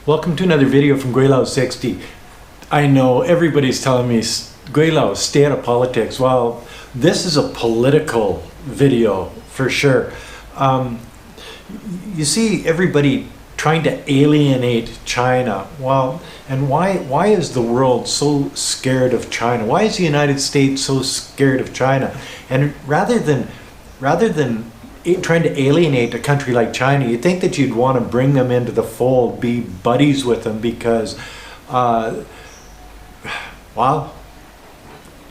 Welcome to another video from Gweilo 60. I know everybody's telling me, Gweilo, stay out of politics. Well, this is a political video for sure. You see everybody trying to alienate China. Well, and why is the world so scared of China? Why is the United States so scared of China? And rather than trying to alienate a country like China, you think that you'd want to bring them into the fold, be buddies with them, because, well,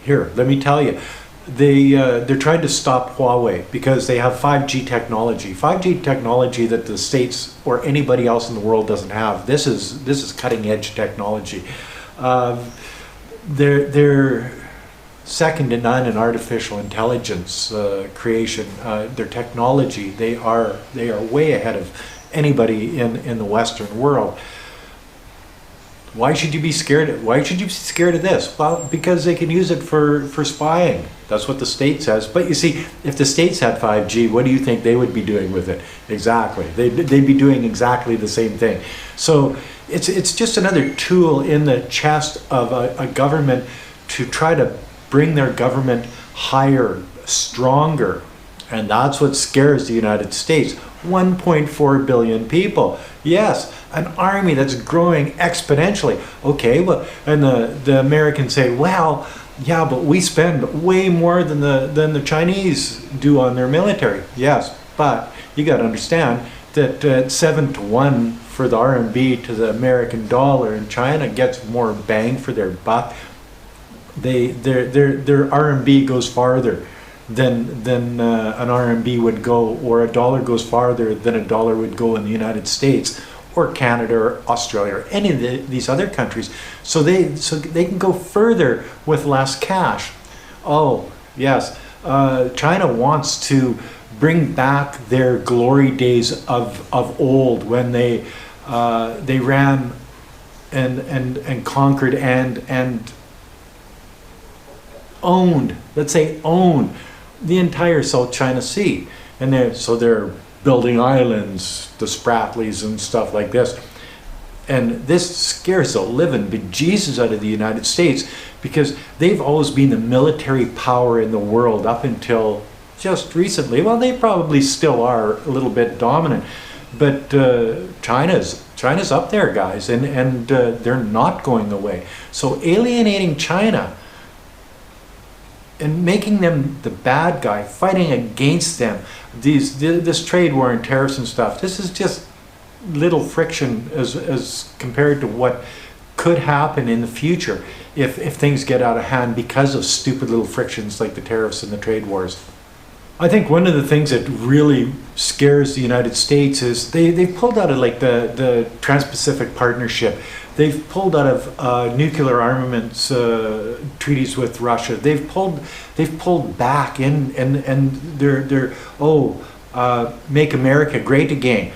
here, let me tell you, they're trying to stop Huawei because they have 5G technology. 5G technology that the States or anybody else in the world doesn't have. This is cutting edge technology. They're second to none in artificial intelligence creation. Their technology, they are way ahead of anybody in the Western world. Why should you be scared? Why should you be scared of this? Well, because they can use it for spying. That's what the state says. But you see, if the states had 5G, what do you think they would be doing with it? Exactly. They'd be doing exactly the same thing. So it's just another tool in the chest of a government to try to bring their government higher, stronger. And that's what scares the United States. 1.4 billion people. Yes, an army that's growing exponentially. Okay, well, and the Americans say, well, yeah, but we spend way more than the Chinese do on their military. Yes, but you got to understand that 7-to-1 for the RMB to the American dollar, and China gets more bang for their buck. Their RMB goes farther than an RMB would go, or a dollar goes farther than a dollar would go in the United States or Canada or Australia or any of these other countries. So they can go further with less cash. Oh yes, China wants to bring back their glory days of old, when they ran and conquered and owned, let's say owned, the entire South China Sea. And they're building islands, the Spratlys and stuff like this. And this scares the living bejesus out of the United States, because they've always been the military power in the world up until just recently. Well, they probably still are a little bit dominant, but China's up there, guys, and they're not going away. So alienating China and making them the bad guy, fighting against them, this trade war and tariffs and stuff, this is just little friction as compared to what could happen in the future if things get out of hand because of stupid little frictions like the tariffs and the trade wars. I think one of the things that really scares the United States is they've pulled out of like the Trans-Pacific Partnership. They've pulled out of nuclear armaments treaties with Russia. They've pulled back and they're make America great again.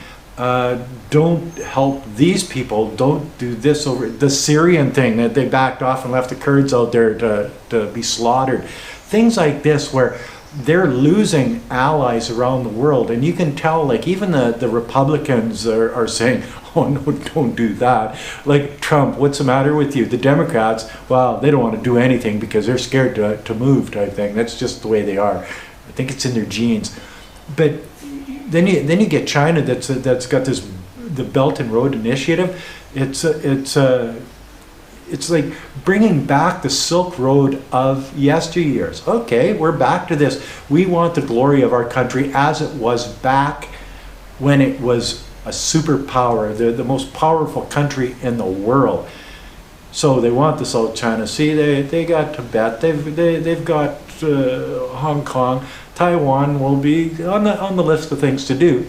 Don't help these people. Don't do this over the Syrian thing that they backed off and left the Kurds out there to be slaughtered. Things like this where they're losing allies around the world, and you can tell, like, even the Republicans are saying, oh no, don't do that. Like Trump, what's the matter with you? The Democrats, well, they don't want to do anything because they're scared to move, type thing. That's just the way they are. I think it's in their genes. But then you get China that's got the Belt and Road Initiative. It's like bringing back the Silk Road of yesteryears. Okay, we're back to this. We want the glory of our country as it was back when it was a superpower, the most powerful country in the world. So they want the South China Sea. They got Tibet. They've got Hong Kong. Taiwan will be on the list of things to do.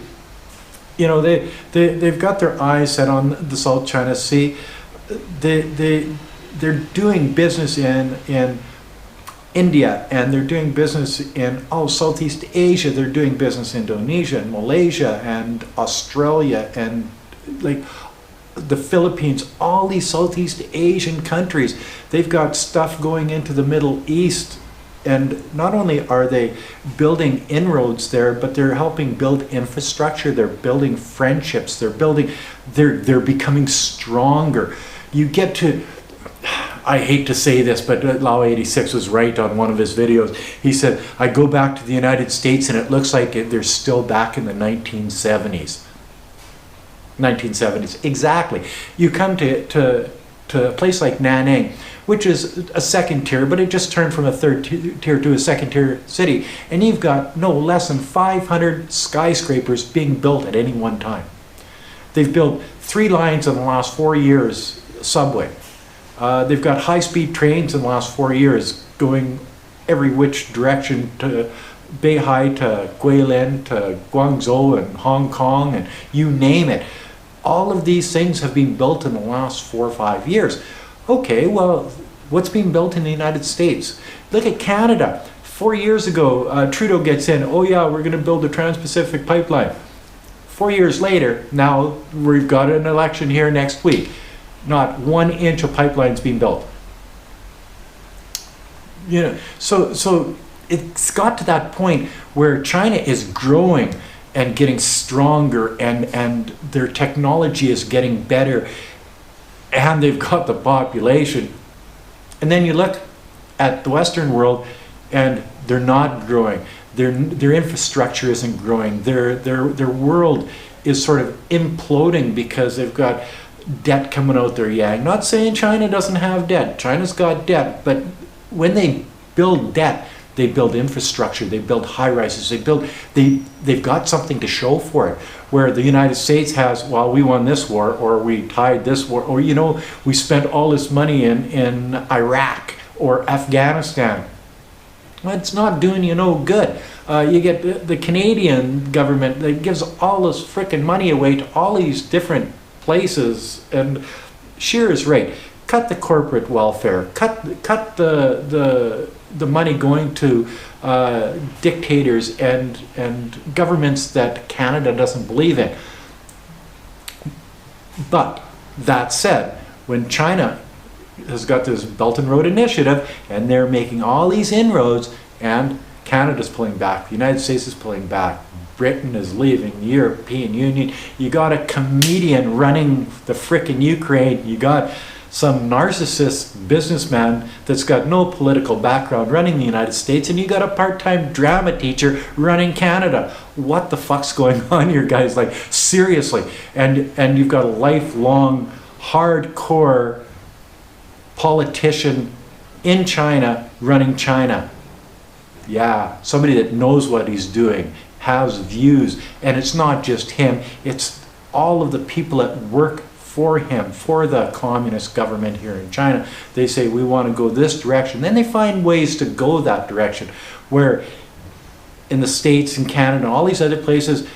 You know, they've got their eyes set on the South China Sea. They're doing business in India, and they're doing business in Southeast Asia. They're doing business in Indonesia and Malaysia and Australia and like the Philippines, all these Southeast Asian countries. They've got stuff going into the Middle East And not only are they building inroads there, but they're helping build infrastructure. They're building friendships. They're becoming stronger. You get to, I hate to say this, but Lao86 was right on one of his videos. He said, I go back to the United States and it looks like they're still back in the 1970s. 1970s, exactly. You come to a place like Nanning, which is a second tier, but it just turned from a third tier to a second tier city, and you've got no less than 500 skyscrapers being built at any one time. They've built 3 lines in the last 4 years, subway. They've got high-speed trains in the last 4 years going every which direction to Beihai, to Guilin, to Guangzhou and Hong Kong, and you name it. All of these things have been built in the last 4 or 5 years. Okay, well, what's being built in the United States? Look at Canada. 4 years ago, Trudeau gets in, oh yeah, we're going to build a Trans-Pacific pipeline. 4 years later, now we've got an election here next week. Not 1 inch of pipelines being built. You know, so it's got to that point where China is growing and getting stronger, and their technology is getting better, and they've got the population. And then you look at the Western world and they're not growing. Their infrastructure isn't growing. Their world is sort of imploding because they've got debt coming out their yang. Not saying China doesn't have debt. China's got debt, but when they build debt, they build infrastructure, they build high-rises, they've got something to show for it. Where the United States has, well, we won this war, or we tied this war, or, you know, we spent all this money in Iraq or Afghanistan. Well, it's not doing you no good. You get the Canadian government that gives all this frickin' money away to all these different places, and Scheer is right. Cut the corporate welfare, cut the money going to dictators and governments that Canada doesn't believe in. But that said, when China has got this Belt and Road Initiative and they're making all these inroads, and Canada's pulling back, the United States is pulling back, Britain is leaving, the European Union, you got a comedian running the frickin' Ukraine, you got some narcissist businessman that's got no political background running the United States, and you got a part-time drama teacher running Canada. What the fuck's going on here, guys? Like, seriously. And you've got a lifelong, hardcore politician in China running China. Yeah, somebody that knows what he's doing, has views, and it's not just him, it's all of the people that work for him, for the communist government here in China. They say, we want to go this direction. Then they find ways to go that direction, where in the States and Canada and all these other places,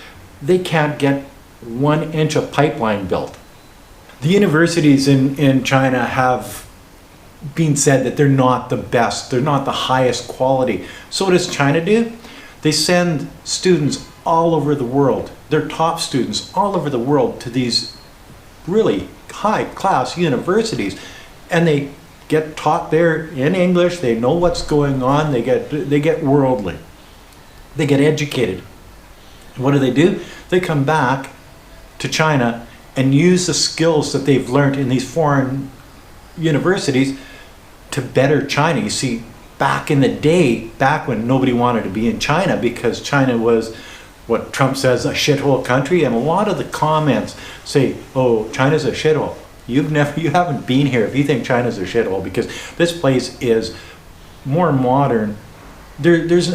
they can't get 1 inch of pipeline built. The universities in China have been said that they're not the best, they're not the highest quality. So what does China do? They send students all over the world, their top students all over the world, to these really high-class universities, and they get taught there in English. They know what's going on. They get worldly. They get educated. And what do? They come back to China and use the skills that they've learned in these foreign universities to better China. You see, back in the day, back when nobody wanted to be in China because China was what Trump says, a shithole country, and a lot of the comments say, oh, China's a shithole. You haven't been here if you think China's a shithole, because this place is more modern. There's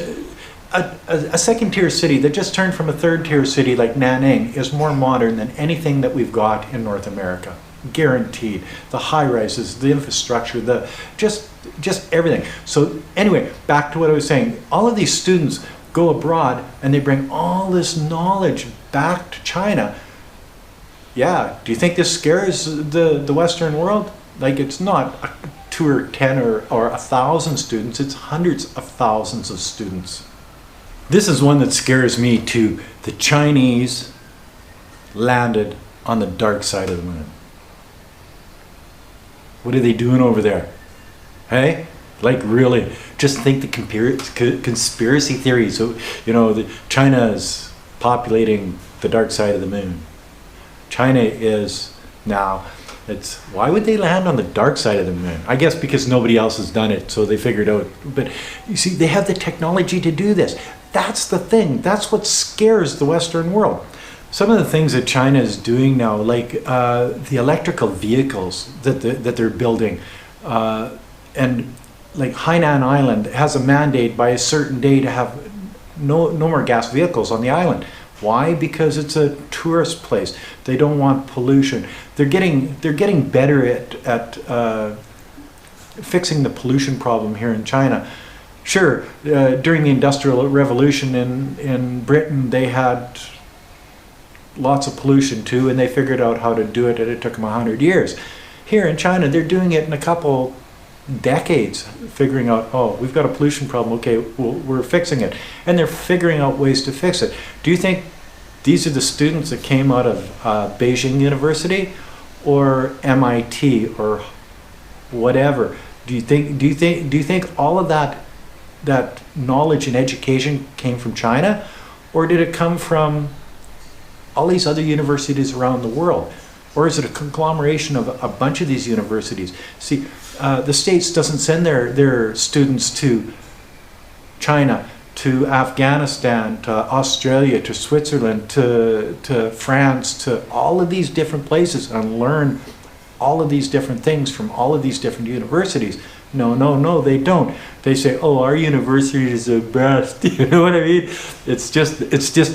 a second tier city that just turned from a third tier city like Nanning is more modern than anything that we've got in North America. Guaranteed. The high rises, the infrastructure, just everything. So anyway, back to what I was saying. All of these students go abroad and they bring all this knowledge back to China. Yeah, do you think this scares the Western world? Like, it's not 2 or 10 or 1,000 students, it's hundreds of thousands of students. This is one that scares me too. The Chinese landed on the dark side of the moon. What are they doing over there? Hey? Like really, just think the conspiracy theory. So, China's populating the dark side of the moon. China is now, why would they land on the dark side of the moon? I guess because nobody else has done it, so they figured out. But you see, they have the technology to do this. That's the thing. That's what scares the Western world. Some of the things that China is doing now, like the electrical vehicles that they're building, and like Hainan Island has a mandate by a certain day to have no more gas vehicles on the island. Why? Because it's a tourist place. They don't want pollution. They're getting better at fixing the pollution problem here in China. Sure, during the Industrial Revolution in Britain, they had lots of pollution too, and they figured out how to do it, and it took them 100 years. Here in China, they're doing it in a couple decades, figuring out, oh, we've got a pollution problem, okay, we're fixing it. And they're figuring out ways to fix it. Do you think these are the students that came out of Beijing University or MIT or whatever? Do you think all of that knowledge and education came from China, or did it come from all these other universities around the world? Or is it a conglomeration of a bunch of these universities? See, the States doesn't send their students to China, to Afghanistan, to Australia, to Switzerland, to France, to all of these different places and learn all of these different things from all of these different universities. No, they don't. They say, oh, our universities are best. You know what I mean? It's just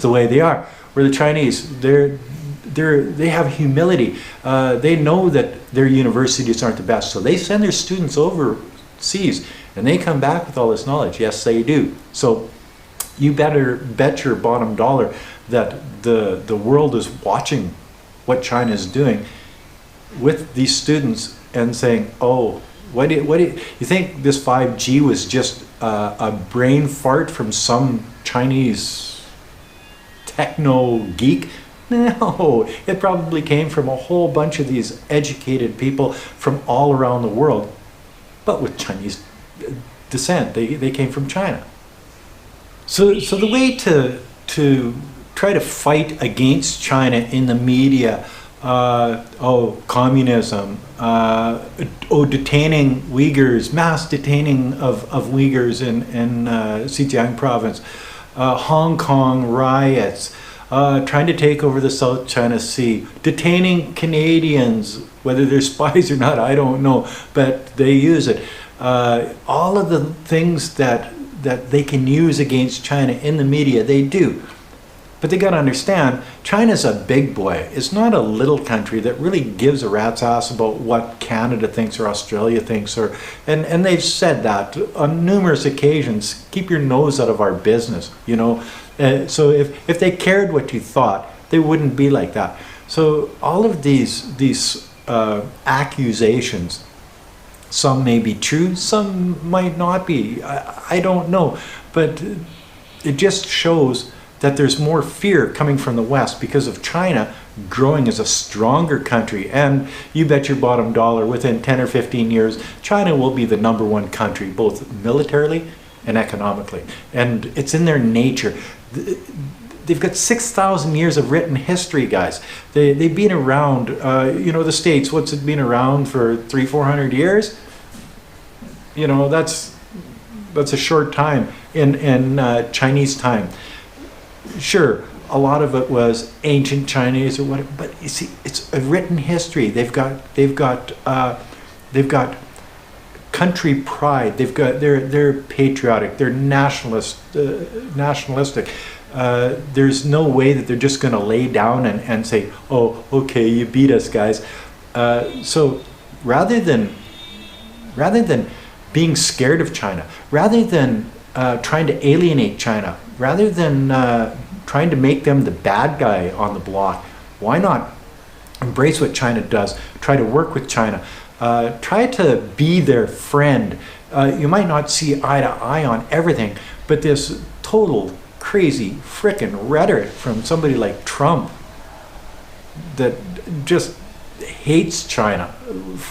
the way they are. Where the Chinese, they have humility. They know that their universities aren't the best, so they send their students overseas, and they come back with all this knowledge. Yes, they do. So you better bet your bottom dollar that the world is watching what China is doing with these students and saying, oh, what do you think this 5G was just a brain fart from some Chinese techno geek? No, it probably came from a whole bunch of these educated people from all around the world, but with Chinese descent. They came from China. So the way to try to fight against China in the media, communism, detaining Uyghurs, mass detaining of Uyghurs in Xinjiang province, Hong Kong riots, trying to take over the South China Sea, detaining Canadians, whether they're spies or not, I don't know, but they use it. All of the things that they can use against China in the media, they do. But they got to understand, China's a big boy. It's not a little country that really gives a rat's ass about what Canada thinks or Australia thinks, and they've said that on numerous occasions. Keep your nose out of our business, you know. So if they cared what you thought, they wouldn't be like that. So all of these accusations, some may be true, some might not be. I don't know, but it just shows that there's more fear coming from the West because of China growing as a stronger country. And you bet your bottom dollar, within 10 or 15 years, China will be the #1 country, both militarily and economically. And it's in their nature. They've got 6,000 years of written history, guys. They've been around, the States, what's it been around for 300-400 years? You know, that's a short time in Chinese time. Sure, a lot of it was ancient Chinese or whatever, but you see, it's a written history. They've got country pride. They're patriotic. They're nationalistic. There's no way that they're just going to lay down and say, "Oh, okay, you beat us, guys." So rather than being scared of China, rather than trying to alienate China, rather than trying to make them the bad guy on the block, why not embrace what China does? Try to work with China. Try to be their friend. You might not see eye to eye on everything, but this total crazy frickin' rhetoric from somebody like Trump that just hates China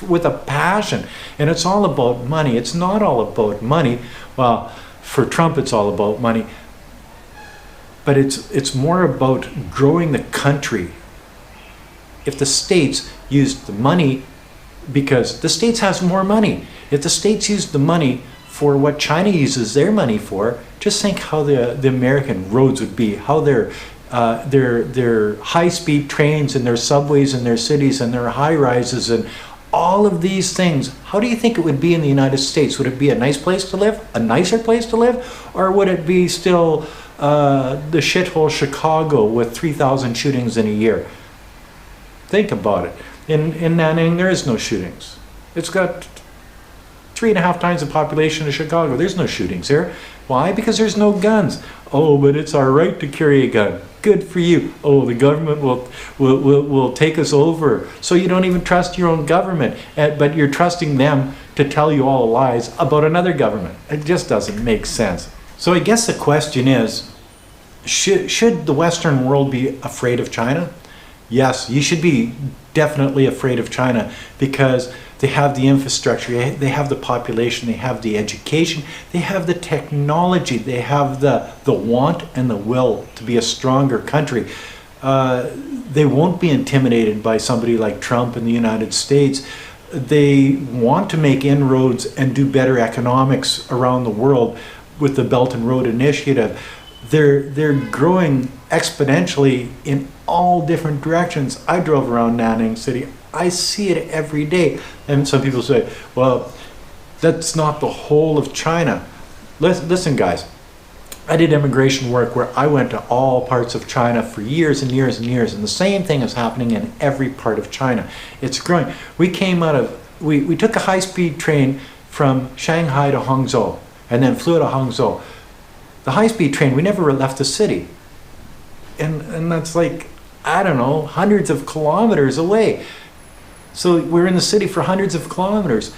with a passion, and it's all about money. It's not all about money. Well, for Trump, it's all about money, but it's more about growing the country. If the states used the money, because the states has more money, if the states used the money for what China uses their money for, just think how the American roads would be, how their high-speed trains and their subways and their cities and their high-rises and all of these things. How do you think it would be in the United States? Would it be a nice place to live, a nicer place to live, or would it be still the shithole Chicago with 3,000 shootings in a year? Think about it. In Nanning, there is no shootings. It's got 3.5 times the population of Chicago. There's no shootings here. Why? Because there's no guns. Oh, but it's our right to carry a gun. Good for you. Oh, the government will take us over. So you don't even trust your own government, but you're trusting them to tell you all the lies about another government. It just doesn't make sense. So I guess the question is, should the Western world be afraid of China? Yes, you should be definitely afraid of China, because they have the infrastructure, they have the population, they have the education, they have the technology, they have the want and the will to be a stronger country. They won't be intimidated by somebody like Trump in the United States. They want to make inroads and do better economics around the world with the Belt and Road Initiative. They're growing exponentially in all different directions. I drove around Nanning City. I see it every day. And some people say, well, that's not the whole of China. Listen, guys, I did immigration work where I went to all parts of China for years and years and years, and the same thing is happening in every part of China. It's growing. We took a high-speed train from Shanghai to Hangzhou, and then flew to Hangzhou. The high-speed train, we never left the city. And that's like, I don't know, hundreds of kilometers away. So we're in the city for hundreds of kilometers.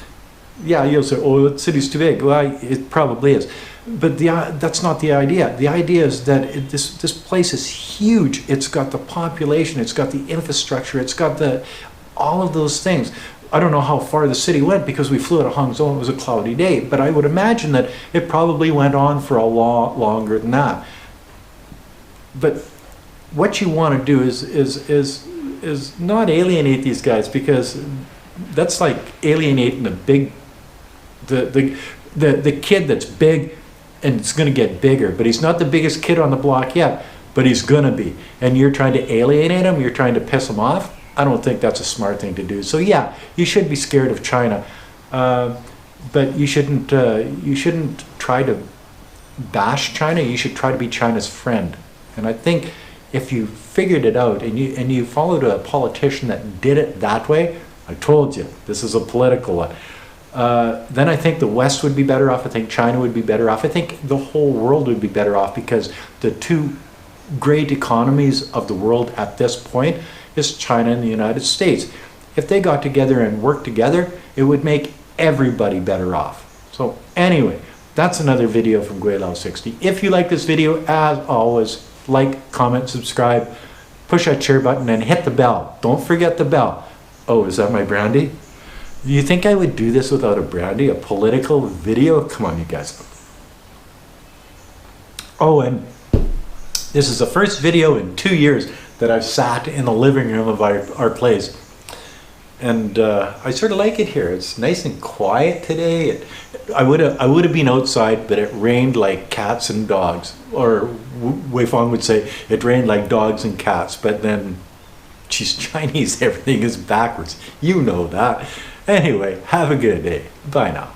Yeah, you'll say, oh, the city's too big. Well, it probably is. But that's not the idea. The idea is that this place is huge. It's got the population, it's got the infrastructure, it's got all of those things. I don't know how far the city went because we flew out of Hangzhou and it was a cloudy day, but I would imagine that it probably went on for a lot longer than that. But what you want to do is not alienate these guys, because that's like alienating the kid that's big and it's going to get bigger, but he's not the biggest kid on the block yet, but he's going to be. And you're trying to alienate him, you're trying to piss him off. I don't think that's a smart thing to do. So yeah, you should be scared of China, but you shouldn't try to bash China. You should try to be China's friend. And I think if you figured it out and you followed a politician that did it that way, I told you, this is a political one, then I think the West would be better off. I think China would be better off. I think the whole world would be better off, because the two great economies of the world at this point is China and the United States. If they got together and worked together, it would make everybody better off. So anyway, that's another video from Gweilo 60. If you like this video, as always, like, comment, subscribe, push that share button, and hit the bell. Don't forget the bell. Oh, is that my brandy? You think I would do this without a brandy? A political video? Come on, you guys. Oh, and this is the first video in 2 years that I've sat in the living room of our place. And I sort of like it here. It's nice and quiet today. I would have been outside, but it rained like cats and dogs. Or Wei Fong would say, it rained like dogs and cats. But then, she's Chinese, everything is backwards. You know that. Anyway, have a good day. Bye now.